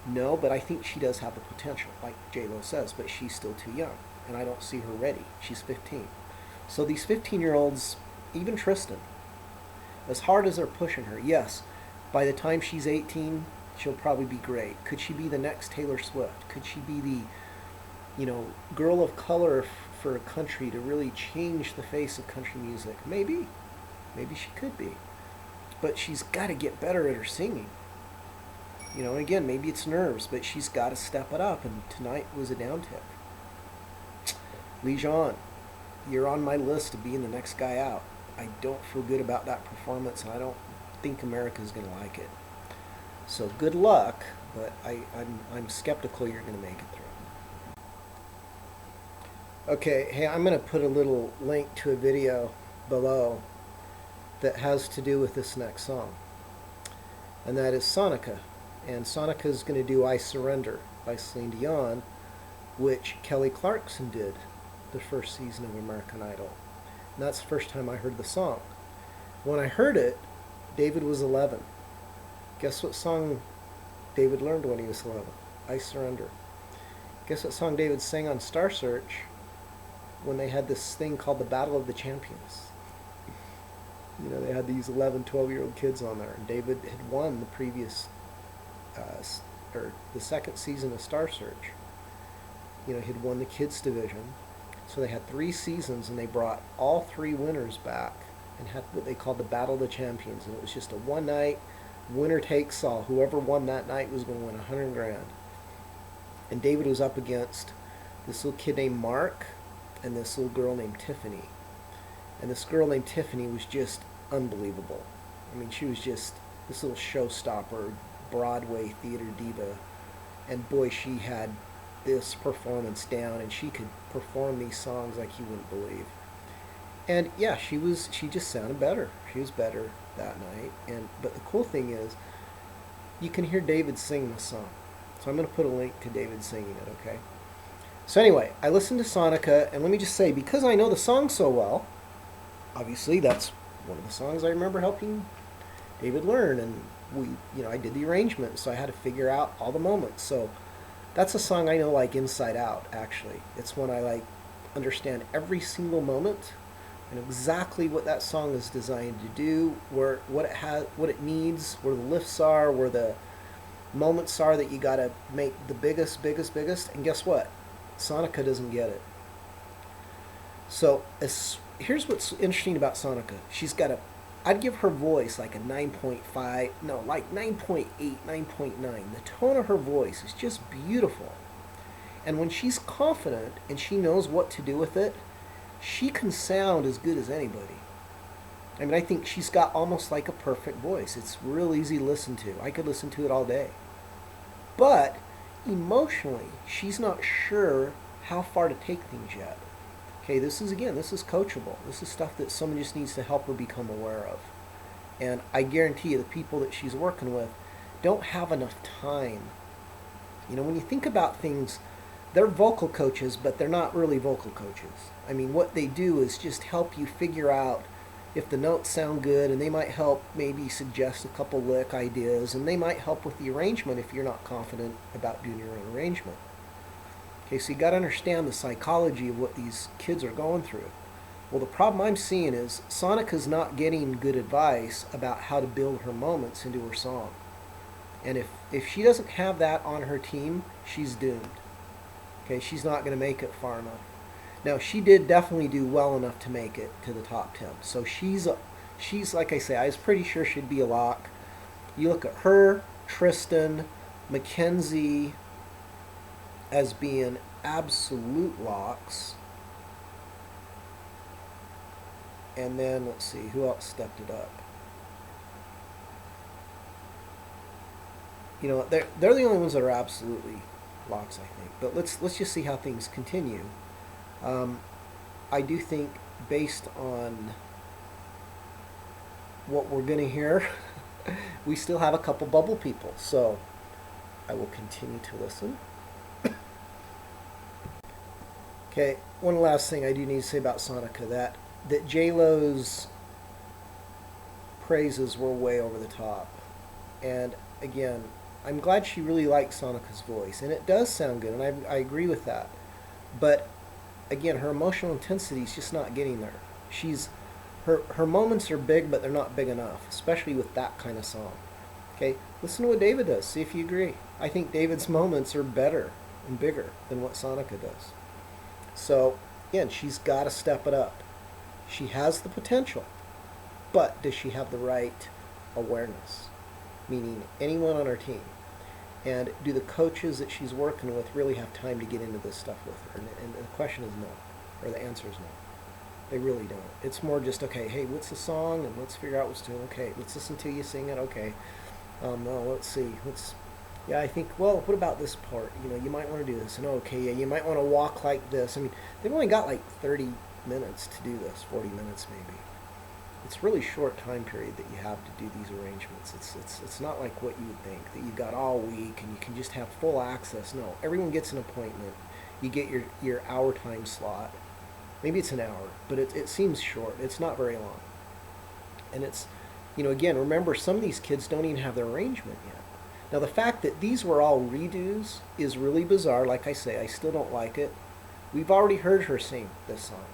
No, but I think she does have the potential, like J-Lo says, but she's still too young, and I don't see her ready. She's 15. So these 15-year-olds, even Tristan, as hard as they're pushing her, yes, by the time she's 18, she'll probably be great. Could she be the next Taylor Swift? Could she be the, you know, girl of color for a country to really change the face of country music? Maybe. Maybe she could be. But she's got to get better at her singing. You know, and again, maybe it's nerves, but she's got to step it up, and tonight was a downtick. Lijon, you're on my list of being the next guy out. I don't feel good about that performance, and I don't think America's going to like it. So good luck, but I'm skeptical you're going to make it through. Okay, hey, I'm going to put a little link to a video below that has to do with this next song. And that is Sonika. And Sonika is going to do I Surrender by Celine Dion, which Kelly Clarkson did the first season of American Idol. And that's the first time I heard the song. When I heard it, David was 11. Guess what song David learned when he was 11? I Surrender. Guess what song David sang on Star Search when they had this thing called the Battle of the Champions? You know, they had these 11, 12-year-old kids on there, and David had won the previous, or the second season of Star Search. You know, he had won the kids division. So they had 3 seasons, and they brought all 3 winners back and had what they called the Battle of the Champions. And it was just a one-night, winner takes all. Whoever won that night was going to win $100 grand. And David was up against this little kid named Mark and this little girl named Tiffany. And this girl named Tiffany was just unbelievable. I mean, she was just this little showstopper, Broadway theater diva. And boy, she had this performance down, and she could perform these songs like you wouldn't believe. And yeah, she just sounded better. She was better that night. But the cool thing is, you can hear David sing the song. So I'm going to put a link to David singing it, okay? So anyway, I listened to Sonika, and let me just say, because I know the song so well, obviously that's one of the songs I remember helping David learn, and I did the arrangement, so I had to figure out all the moments. So that's a song I know like inside out, actually. It's when I like understand every single moment and exactly what that song is designed to do, what it needs, where the lifts are, where the moments are that you got to make the biggest. And guess what? Sonika doesn't get it. So here's what's interesting about Sonika. I'd give her voice like a 9.5, no, like 9.8, 9.9. The tone of her voice is just beautiful. And when she's confident and she knows what to do with it, she can sound as good as anybody. I mean, I think she's got almost like a perfect voice. It's real easy to listen to. I could listen to it all day. But emotionally, she's not sure how far to take things yet. Okay, this is coachable. This is stuff that someone just needs to help her become aware of. And I guarantee you the people that she's working with don't have enough time. You know, when you think about things, they're vocal coaches, but they're not really vocal coaches. I mean, what they do is just help you figure out if the notes sound good, and they might help maybe suggest a couple lick ideas, and they might help with the arrangement if you're not confident about doing your own arrangement. Okay, so you got to understand the psychology of what these kids are going through. Well, the problem I'm seeing is Sonika's not getting good advice about how to build her moments into her song. And if she doesn't have that on her team, she's doomed. Okay, she's not going to make it far enough. Now, she did definitely do well enough to make it to the top 10. So she's like I say, I was pretty sure she'd be a lock. You look at her, Tristan, Mackenzie as being absolute locks. And then, let's see, who else stepped it up? You know, they're the only ones that are absolutely locks, I think. But let's just see how things continue. I do think, based on what we're going to hear, we still have a couple bubble people. So I will continue to listen. Okay, one last thing I do need to say about Sonika, that J-Lo's praises were way over the top. And again, I'm glad she really likes Sonika's voice, and it does sound good, and I agree with that. But again, her emotional intensity is just not getting there. Her moments are big, but they're not big enough, especially with that kind of song. Okay, listen to what David does. See if you agree. I think David's moments are better and bigger than what Sonika does. So again, she's got to step it up. She has the potential, but does she have the right awareness? Meaning anyone on her team. And do the coaches that she's working with really have time to get into this stuff with her? And the question is no, or the answer is no. They really don't. It's more just, okay, hey, what's the song? And let's figure out what's doing. Okay, let's listen to you sing it. Okay. No, let's see. Yeah, I think, well, what about this part? You know, you might want to do this. And okay, yeah, you might want to walk like this. I mean, they've only got like 30 minutes to do this, 40 minutes maybe. It's a really short time period that you have to do these arrangements. It's not like what you would think, that you've got all week and you can just have full access. No, everyone gets an appointment. You get your hour time slot. Maybe it's an hour, but it seems short. It's not very long. And it's, you know, again, remember, some of these kids don't even have their arrangement yet. Now, the fact that these were all redos is really bizarre. Like I say, I still don't like it. We've already heard her sing this song.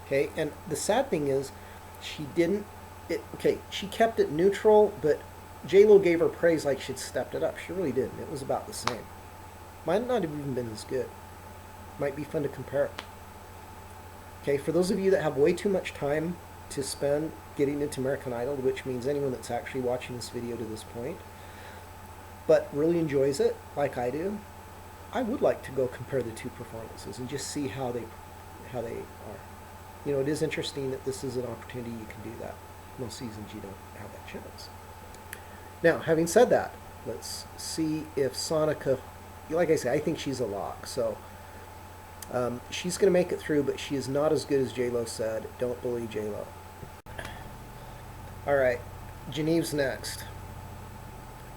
Okay, and the sad thing is, she kept it neutral, but J-Lo gave her praise like she'd stepped it up. She really didn't. It was about the same. Might not have even been as good. Might be fun to compare. Okay, for those of you that have way too much time to spend getting into American Idol, which means anyone that's actually watching this video to this point, but really enjoys it like I do, I would like to go compare the two performances and just see how they are. You know, it is interesting that this is an opportunity you can do that. Most seasons you don't have that chance. Now, having said that, let's see if Sonika, like I say, I think she's a lock. So she's going to make it through, but she is not as good as J-Lo said. Don't believe J-Lo. All right, Geneve's next.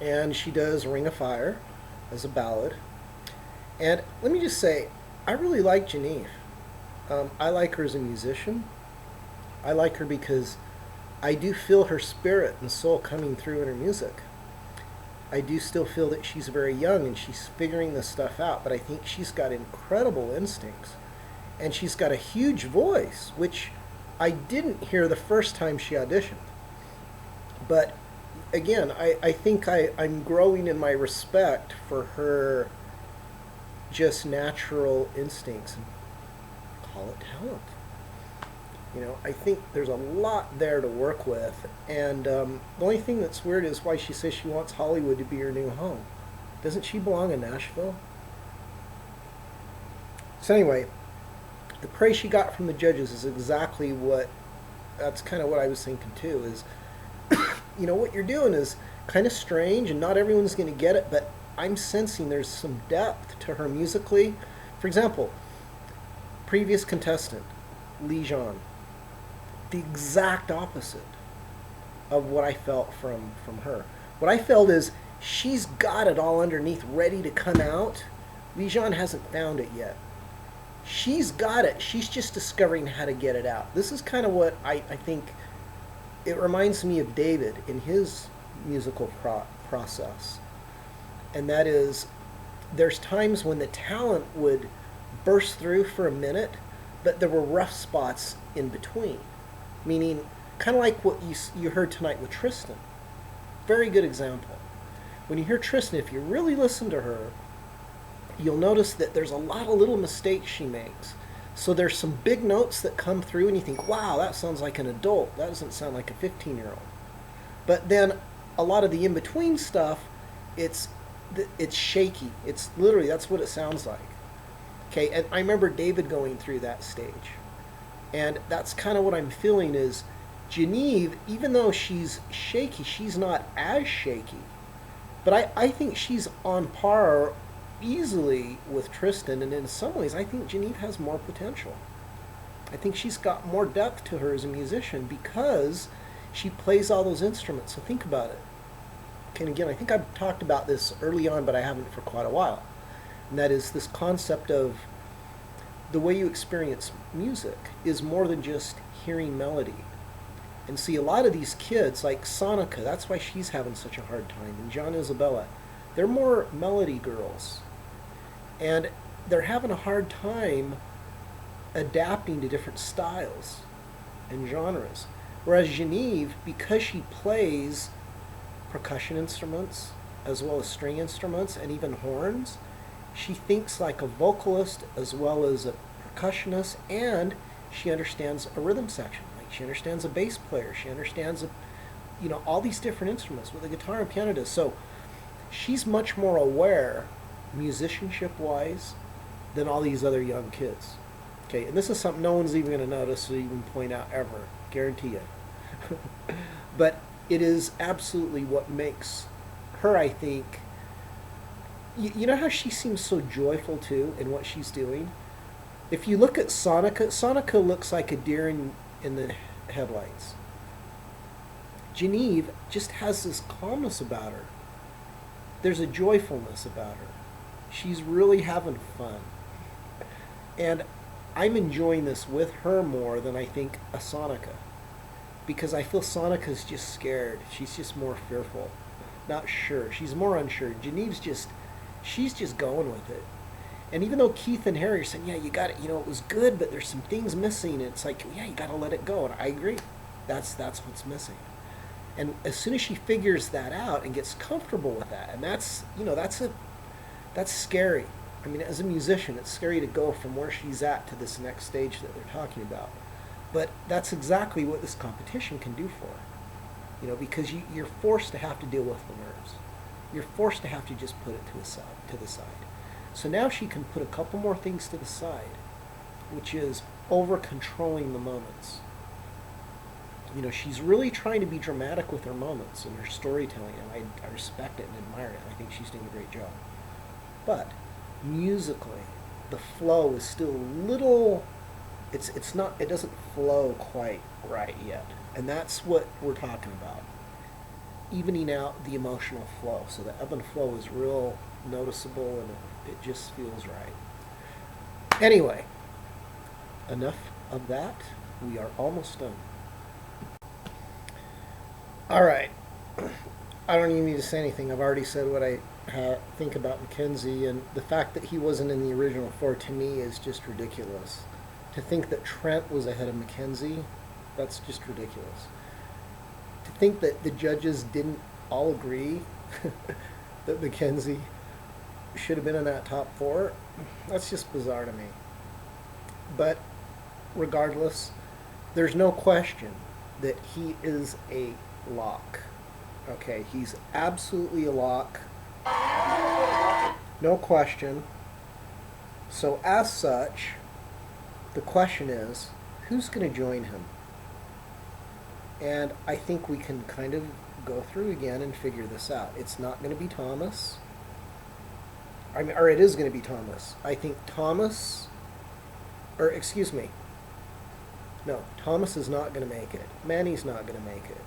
And she does Ring of Fire as a ballad. And let me just say, I really like Jeneve. I like her as a musician. I like her because I do feel her spirit and soul coming through in her music. I do still feel that she's very young and she's figuring this stuff out, but I think she's got incredible instincts. And she's got a huge voice, which I didn't hear the first time she auditioned. But again, I think I'm growing in my respect for her just natural instincts. Call it talent. You know, I think there's a lot there to work with, and the only thing that's weird is why she says she wants Hollywood to be her new home. Doesn't she belong in Nashville? So anyway, The praise she got from the judges is exactly that's kind of what I was thinking too, is, what you're doing is kind of strange and not everyone's going to get it, but I'm sensing there's some depth to her musically. For example, previous contestant, Lee Jean, the exact opposite of what I felt from her. What I felt is she's got it all underneath, ready to come out. Lee Jean hasn't found it yet. She's got it. She's just discovering how to get it out. This is kind of what I think it reminds me of David in his musical process. And that is, there's times when the talent would burst through for a minute, but there were rough spots in between. Meaning, kind of like what you heard tonight with Tristan. Very good example. When you hear Tristan, if you really listen to her, you'll notice that there's a lot of little mistakes she makes. So there's some big notes that come through and you think, wow, that sounds like an adult. That doesn't sound like a 15-year-old. But then a lot of the in-between stuff, it's shaky. It's literally, that's what it sounds like. Okay, and I remember David going through that stage. And that's kind of what I'm feeling is Jeneve, even though she's shaky, she's not as shaky. But I think she's on par easily with Tristan, and in some ways I think Jeneve has more potential. I think she's got more depth to her as a musician because she plays all those instruments. So think about it. And again, I think I've talked about this early on, but I haven't for quite a while. And that is this concept of the way you experience music is more than just hearing melody. And see, a lot of these kids, like Sonika, that's why she's having such a hard time, and Gianna Isabella, they're more melody girls. And they're having a hard time adapting to different styles and genres. Whereas Jeneve, because she plays percussion instruments as well as string instruments and even horns, she thinks like a vocalist as well as a percussionist, and she understands a rhythm section. Like she understands a bass player, she understands all these different instruments with a guitar and piano does. So she's much more aware, musicianship-wise, than all these other young kids. Okay, and this is something no one's even going to notice or even point out ever, guarantee you. But it is absolutely what makes her, I think. You know how she seems so joyful too in what she's doing? If you look at Sonika looks like a deer in the headlights. Jeneve just has this calmness about her. There's a joyfulness about her. She's really having fun. And I'm enjoying this with her more than I think a Sonika. Because I feel Sonika's just scared. She's just more fearful. Not sure. She's more unsure. Geneve's she's just going with it. And even though Keith and Harry are saying, yeah, you got it, it was good, but there's some things missing. And it's like, yeah, you got to let it go. And I agree. That's what's missing. And as soon as she figures that out and gets comfortable with that, and that's scary. I mean, as a musician, it's scary to go from where she's at to this next stage that they're talking about. But that's exactly what this competition can do for her. Because you're forced to have to deal with the nerves. You're forced to have to just put it to the side. So now she can put a couple more things to the side, which is over-controlling the moments. She's really trying to be dramatic with her moments and her storytelling, and I respect it and admire it. I think she's doing a great job. But musically, the flow is still a little, it doesn't flow quite right yet. And that's what we're talking about. Evening out the emotional flow. So the ebb and flow is real noticeable and it just feels right. Anyway, enough of that. We are almost done. All right. I don't even need to say anything. I've already said what I think about Mackenzie, and the fact that he wasn't in the original four to me is just ridiculous. To think that Trent was ahead of Mackenzie, that's just ridiculous. To think that the judges didn't all agree that Mackenzie should have been in that top four, that's just bizarre to me. But regardless, there's no question that he is a lock. Okay, he's absolutely a lock. No question. So as such, The question is, who's going to join him? And I think we can kind of go through again and figure this out. It's not going to be Thomas. Or it is going to be Thomas. I think Thomas, or excuse me, no, Thomas is not going to make it. Manny's not going to make it.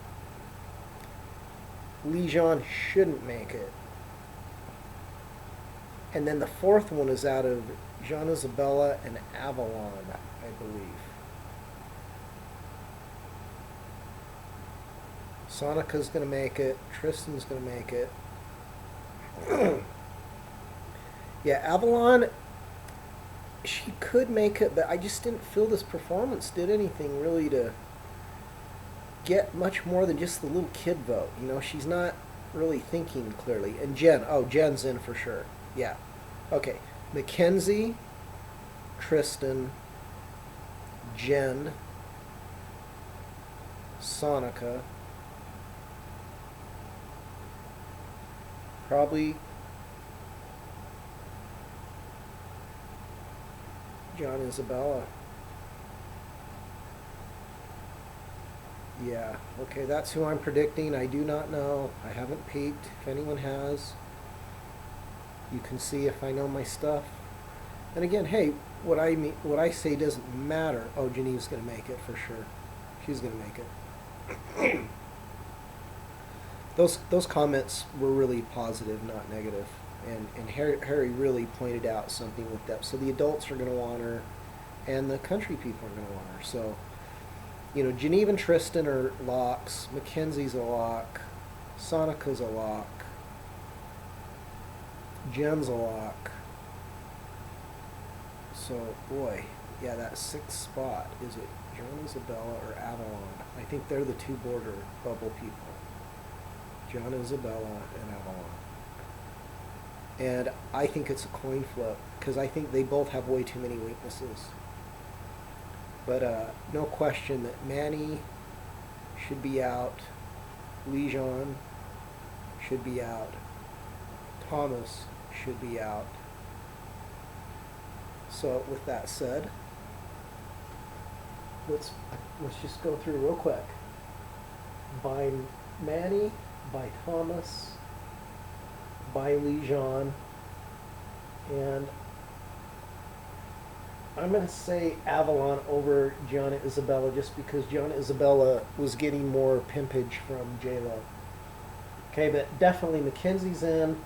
Lijon shouldn't make it. And then the fourth one is out of Gianna Isabella and Avalon, I believe. Sonika's going to make it. Tristan's going to make it. Yeah, Avalon, she could make it, but I just didn't feel this performance did anything really to get much more than just the little kid vote. You know, she's not really thinking clearly. And Jenn, Jenn's in for sure. Yeah. Okay. Mackenzie, Tristan, Jenn, Sonika, probably Gianna Isabella. Yeah, okay, that's who I'm predicting. I do not know. I haven't peeked. If anyone has, you can see if I know my stuff. And again, hey, what I say doesn't matter. Oh, Geneve's going to make it for sure. She's going to make it. Those comments were really positive, not negative. And Harry really pointed out something with depth. So the adults are going to want her, and the country people are going to want her. So, you know, Jeneve and Tristan are locks. Mackenzie's a lock. Sonika's a lock. Jenn's a lock. So, boy, yeah, that sixth spot, is it Gianna Isabella or Avalon? I think they're the two border bubble people. Gianna Isabella and Avalon. And I think it's a coin flip, because I think they both have way too many weaknesses. But no question that Manny should be out. Lijon should be out. Thomas should be out. So with that said, let's just go through real quick. By Manny, by Thomas, by Lijon, and I'm going to say Avalon over Gianna Isabella, just because Gianna Isabella was getting more pimpage from J-Lo. Okay, but definitely Mackenzie's in.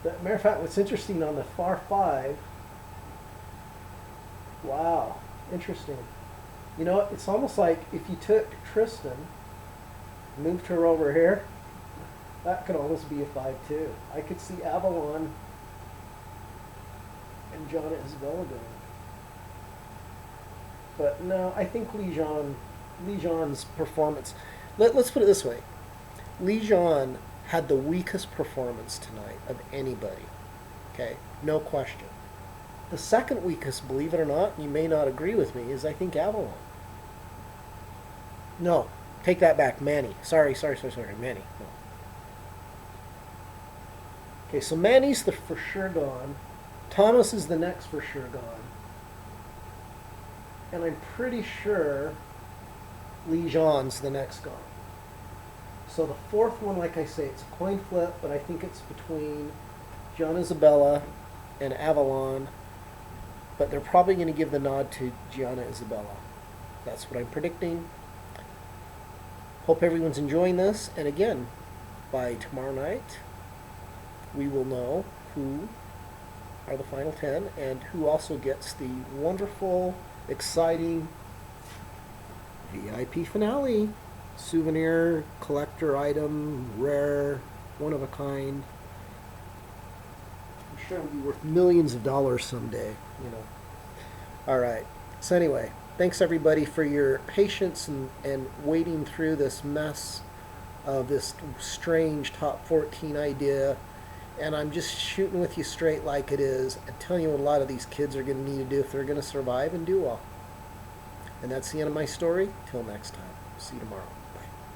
But matter of fact, what's interesting on the far five, wow, interesting. You know, it's almost like if you took Tristan, moved her over here, that could almost be a 5-2. I could see Avalon and Gianna Isabella going. But no, I think Lijon's performance, let's put it this way. Lijon had the weakest performance tonight of anybody. Okay, no question. The second weakest, believe it or not, you may not agree with me, is I think Avalon. No, take that back, Manny. Sorry, Manny. No. Okay, so Manny's the for sure gone. Thomas is the next for sure gone. And I'm pretty sure Lijon's the next gone. So the fourth one, like I say, it's a coin flip, but I think it's between Gianna Isabella and Avalon. But they're probably going to give the nod to Gianna Isabella. That's what I'm predicting. Hope everyone's enjoying this. And again, by tomorrow night, we will know who are the final 10 and who also gets the wonderful, exciting VIP finale. Souvenir, collector item, rare, one of a kind. I'm sure it'll be worth millions of dollars someday, you know. All right. So anyway, thanks everybody for your patience and waiting through this mess of this strange top 14 idea. And I'm just shooting with you straight like it is and telling you what a lot of these kids are going to need to do if they're going to survive and do well. And that's the end of my story. Till next time. See you tomorrow.